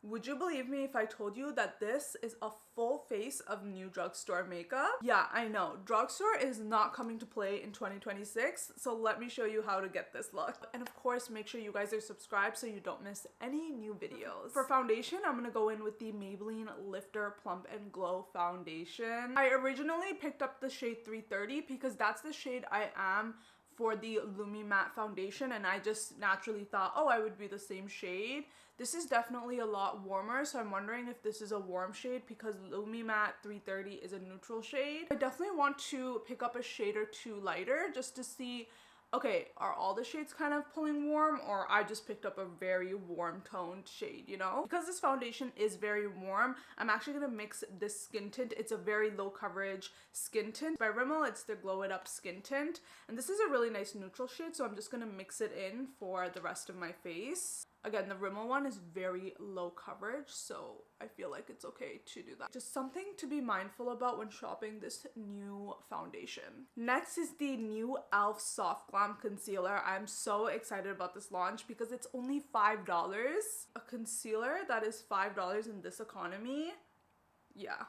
Would you believe me if I told you that this is a full face of new drugstore makeup? Yeah, I know. Drugstore is not coming to play in 2026, so let me show you how to get this look. And of course, make sure you guys are subscribed so you don't miss any new videos. For foundation, I'm gonna go in with the Maybelline Lifter Plump and Glow Foundation. I originally picked up the shade 330 because that's the shade I am for the Lumi Matte foundation, and I just naturally thought, oh, I would be the same shade. This is definitely a lot warmer, so I'm wondering if this is a warm shade because Lumi Matte 330 is a neutral shade. I definitely want to pick up a shade or two lighter just to see, okay, are all the shades kind of pulling warm, or I just picked up a very warm toned shade, you know? Because this foundation is very warm, I'm actually gonna mix this skin tint. It's a very low coverage skin tint. By Rimmel, it's the Glow It Up skin tint. And this is a really nice neutral shade, so I'm just gonna mix it in for the rest of my face. Again, the Rimmel one is very low coverage, so I feel like it's okay to do that. Just something to be mindful about when shopping this new foundation. Next is the new e.l.f. Soft Glam Concealer. I'm so excited about this launch because it's only $5. A concealer that is $5 in this economy, yeah.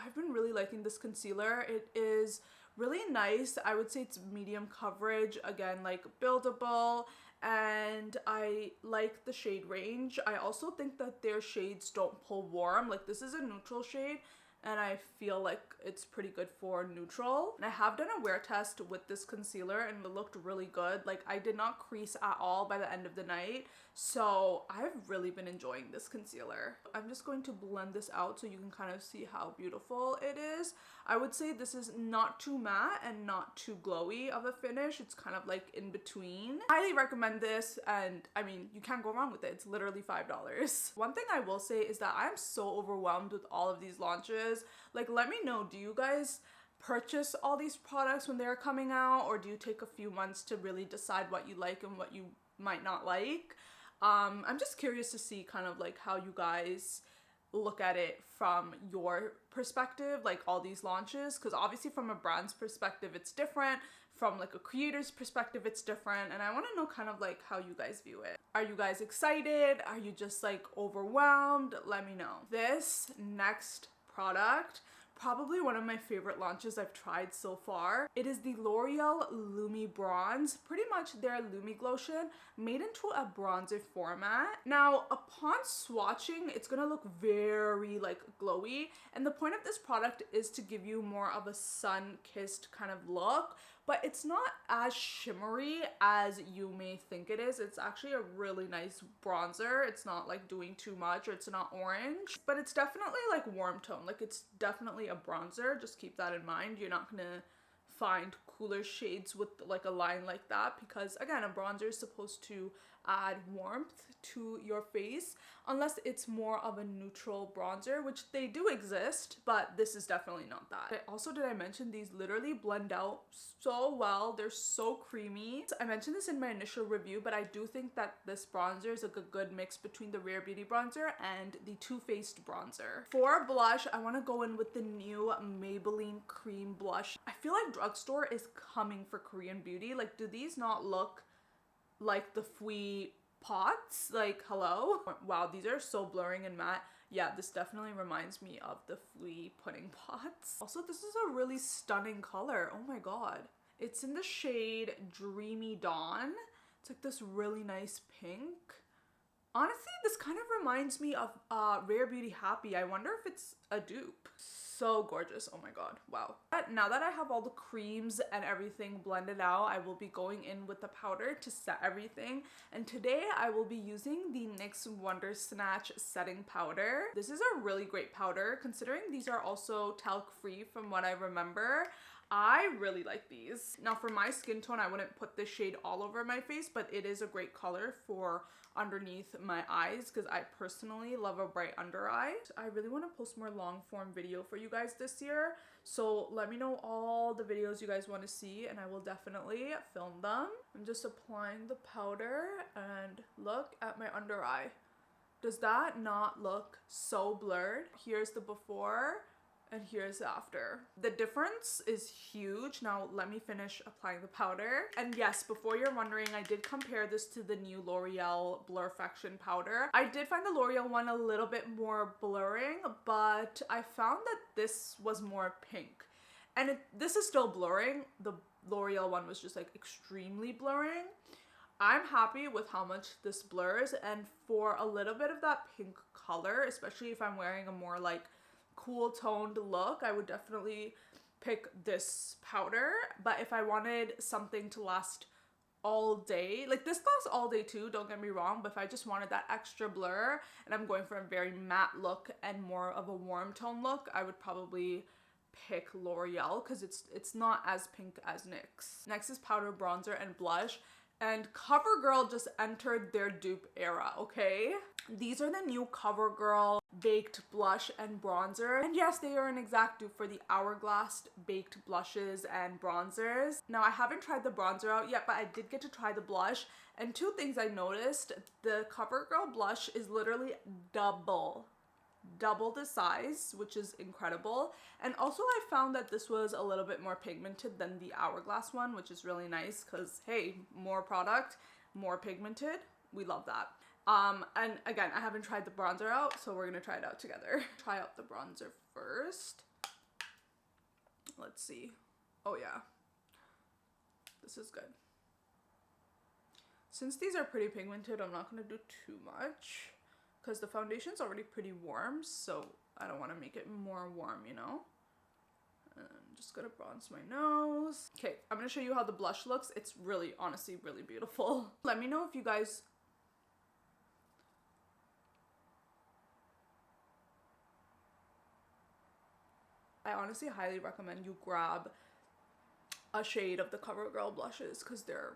I've been really liking this concealer. It is really nice. I would say it's medium coverage, again, like buildable, and I like the shade range. I also think that their shades don't pull warm. Like, this is a neutral shade and I feel like it's pretty good for neutral. And I have done a wear test with this concealer and it looked really good. Like, I did not crease at all by the end of the night, so I've really been enjoying this concealer. I'm just going to blend this out so you can kind of see how beautiful it is. I would say this is not too matte and not too glowy of a finish. It's kind of like in between. Highly recommend this, and I mean, you can't go wrong with it. It's literally $5. One thing I will say is that I'm so overwhelmed with all of these launches. Like, let me know, do you guys purchase all these products when they're coming out, or do you take a few months to really decide what you like and what you might not like? I'm just curious to see kind of like how you guys look at it from your perspective, like all these launches, because obviously from a brand's perspective it's different, from like a creator's perspective it's different, and I want to know kind of like how you guys view it. Are you guys excited? Are you just like overwhelmed? Let me know. This next product, probably one of my favorite launches I've tried so far. It is the L'Oreal Lumi Bronze, pretty much their Lumi Glotion made into a bronzer format. Now, upon swatching, it's gonna look very like glowy, and the point of this product is to give you more of a sun-kissed kind of look, but it's not as shimmery as you may think it is. It's actually a really nice bronzer. It's not like doing too much, or it's not orange, but it's definitely like warm tone. Like, it's definitely a bronzer. Just keep that in mind. You're not gonna find cooler shades with like a line like that, because again, a bronzer is supposed to add warmth to your face, unless it's more of a neutral bronzer, which they do exist, but this is definitely not that. Also, did I mention these literally blend out so well? They're so creamy. I mentioned this in my initial review, but I do think that this bronzer is like a good mix between the Rare Beauty bronzer and the Too Faced bronzer. For blush, I want to go in with the new Maybelline Cream Blush. I feel like Drugstore is coming for Korean beauty. Like, do these not look like the Fui pots? Like, hello? Wow, these are so blurring and matte. Yeah, this definitely reminds me of the Fui pudding pots. Also, this is a really stunning color. Oh my god. It's in the shade Dreamy Dawn. It's like this really nice pink. Honestly, this kind of reminds me of Rare Beauty Happy. I wonder if it's a dupe. So gorgeous. Oh my god. Wow. But now that I have all the creams and everything blended out, I will be going in with the powder to set everything. And today I will be using the NYX Wonder Snatch setting powder. This is a really great powder, considering these are also talc free from what I remember. I really like these. Now, for my skin tone, I wouldn't put this shade all over my face, but it is a great color for underneath my eyes because I personally love a bright under eye. I really want to post more long form video for you guys this year, so let me know all the videos you guys want to see and I will definitely film them. I'm just applying the powder and look at my under eye. Does that not look so blurred? Here's the before and here's after. The difference is huge. Now let me finish applying the powder. And yes, before you're wondering, I did compare this to the new L'Oreal Blurfection powder. I did find the L'Oreal one a little bit more blurring, but I found that this was more pink. And this is still blurring. The L'Oreal one was just like extremely blurring. I'm happy with how much this blurs, and for a little bit of that pink color, especially if I'm wearing a more like cool toned look, I would definitely pick this powder. But if I wanted something to last all day, like this lasts all day too, don't get me wrong, but if I just wanted that extra blur and I'm going for a very matte look and more of a warm tone look, I would probably pick L'Oreal because it's not as pink as NYX. Next is powder, bronzer, and blush. And CoverGirl just entered their dupe era, okay? These are the new CoverGirl baked blush and bronzer. And yes, they are an exact dupe for the Hourglass baked blushes and bronzers. Now, I haven't tried the bronzer out yet, but I did get to try the blush. And two things I noticed, the CoverGirl blush is literally double the size, which is incredible. And also I found that this was a little bit more pigmented than the Hourglass one, which is really nice because hey, more product, more pigmented, we love that. And again, I haven't tried the bronzer out, so we're gonna try it out together. Try out the bronzer first. Let's see. Oh yeah, this is good. Since these are pretty pigmented, I'm not gonna do too much because the foundation's already pretty warm, so I don't want to make it more warm, you know? And I'm just gonna bronze my nose. Okay, I'm gonna show you how the blush looks. It's really, honestly, really beautiful. Let me know if you guys... I honestly highly recommend you grab a shade of the CoverGirl blushes because they're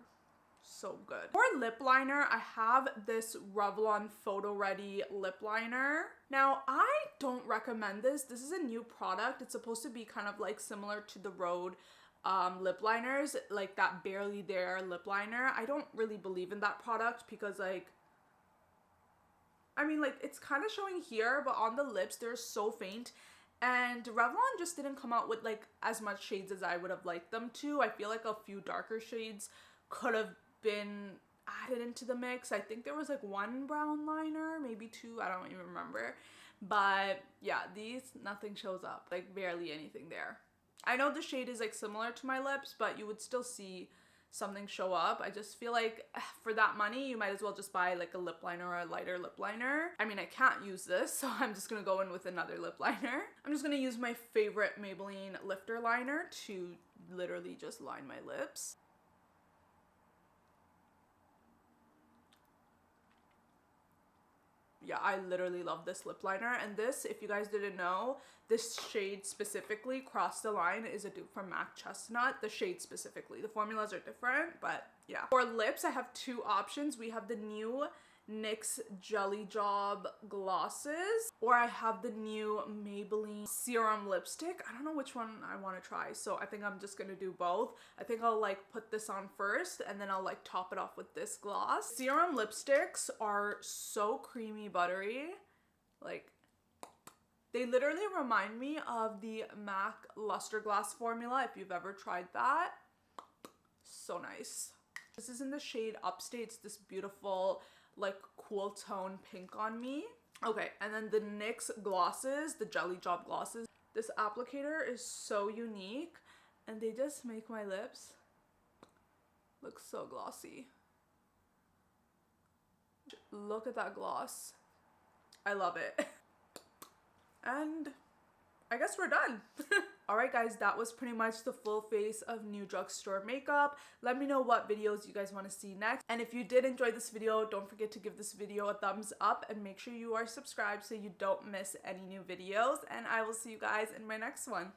so good. For lip liner, I have this Revlon Photo Ready lip liner. Now, I don't recommend this. This is a new product. It's supposed to be kind of like similar to the Rhode lip liners, like that Barely There lip liner. I don't really believe in that product because like, I mean like it's kind of showing here, but on the lips, they're so faint. And Revlon just didn't come out with like as much shades as I would have liked them to. I feel like a few darker shades could have been added into the mix. I think there was like one brown liner, maybe two, I don't even remember. But yeah, these, nothing shows up, like barely anything there. I know the shade is like similar to my lips, but you would still see something show up. I just feel like for that money, you might as well just buy like a lip liner or a lighter lip liner. I mean, I can't use this, so I'm just gonna go in with another lip liner. I'm just gonna use my favorite Maybelline lifter liner to literally just line my lips. Yeah, I literally love this lip liner. And this, if you guys didn't know, this shade specifically, Cross the Line, is a dupe from MAC Chestnut. The shade specifically. The formulas are different, but yeah. For lips, I have two options. We have the new NYX Jelly Job glosses, or I have the new Maybelline serum lipstick. I don't know which one I want to try, so I think I'm just gonna do both. I think I'll like put this on first and then I'll like top it off with this gloss. Serum lipsticks are so creamy buttery, like they literally remind me of the MAC Luster Glass formula, if you've ever tried that. So nice. This is in the shade Upstate. It's this beautiful like cool tone pink on me. Okay, and then the NYX glosses, the Jelly Job glosses. This applicator is so unique and they just make my lips look so glossy. Look at that gloss. I love it. And I guess we're done. Alright guys, that was pretty much the full face of new drugstore makeup. Let me know what videos you guys want to see next. And if you did enjoy this video, don't forget to give this video a thumbs up and make sure you are subscribed so you don't miss any new videos. And I will see you guys in my next one.